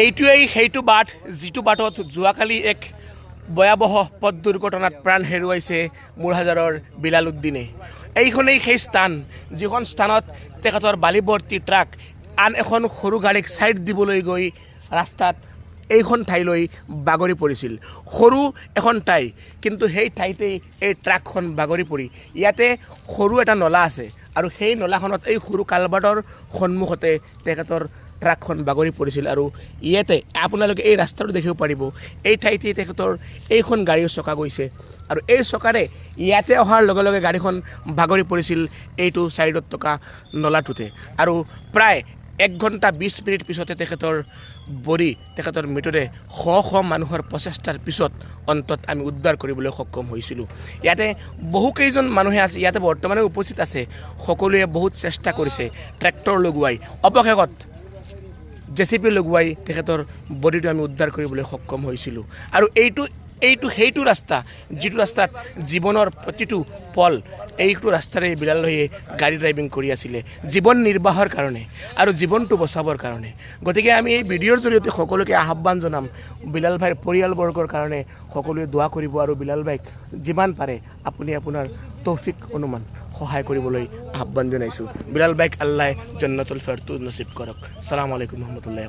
এইটোৱেই সেইটো বাট যিটো বাটত যোৱাকালি এক ভয়াৱহ পথ দুৰ্ঘটনাত প্ৰাণ হেৰুৱাইছে মুৰহাজাৰৰ বিলাল উদ্দিনে। এইখনেই সেই স্থান যিখন স্থানত তেখেতৰ বালিভৰ্তি ট্ৰাক আন এখন সৰু গাড়ীক ছাইড দিবলৈ গৈ ৰাস্তাত এইখন ঠাইলৈ বাগৰি পৰিছিল। সৰু এখন ঠাই, কিন্তু সেই ঠাইতেই এই ট্ৰাকখন বাগৰি পৰি ইয়াতে সৰু এটা নলা আছে আৰু সেই নলাখনত এই সৰু কালভাৰ্টৰ সন্মুখতে তেখেতৰ ট্ৰাকখন বাগৰি পৰিছিল। আৰু ইয়াতে আপোনালোকে এই ৰাস্তাটো দেখিব পাৰিব, এই ঠাইতেই তেখেতৰ এইখন গাড়ীৰ চকা গৈছে আৰু এই চকাৰে ইয়াতে অহাৰ লগে লগে গাড়ীখন বাগৰি পৰিছিল এইটো ছাইডত থকা নলাটোতে। আৰু প্ৰায় 1 ঘণ্টা 20 মিনিট পিছতে তেখেতৰ বডি, তেখেতৰ মৃতদেহ শ শ মানুহৰ প্ৰচেষ্টাৰ পিছত অন্তত আমি উদ্ধাৰ কৰিবলৈ সক্ষম হৈছিলোঁ। ইয়াতে বহুকেইজন মানুহে আছে, ইয়াতে বৰ্তমানে উপস্থিত আছে। সকলোৱে বহুত চেষ্টা কৰিছে, ট্ৰেক্টৰ লগোৱাই, অৱশেষত JCB লগোৱাই তেখেতৰ বডিটো আমি উদ্ধাৰ কৰিবলৈ সক্ষম হৈছিলোঁ। আৰু এইটো সেইটো ৰাস্তা যিটো ৰাস্তাত জীৱনৰ প্ৰতিটো পল এইটো ৰাস্তাৰে বিলাল ভাইয়ে গাড়ী ড্ৰাইভিং কৰি আছিলে জীৱন নিৰ্বাহৰ কাৰণে আৰু জীৱনটো বচাবৰ কাৰণে। গতিকে আমি এই ভিডিঅ'ৰ জৰিয়তে সকলোকে আহ্বান জনাম, বিলাল ভাইৰ পৰিয়ালবৰ্গৰ কাৰণে সকলোৱে দোৱা কৰিব আৰু বিলাল ভাইক যিমান পাৰে আপুনি আপোনাৰ তৌফিক অনুমান সহায় কৰিবলৈ আহ্বান জনাইছোঁ। বিলাল ভাইক আল্লাহ জান্নাতুল ফিৰদৌছ নসিব কৰক। আসসালামু আলাইকুম ৰহমতুল্লাহ।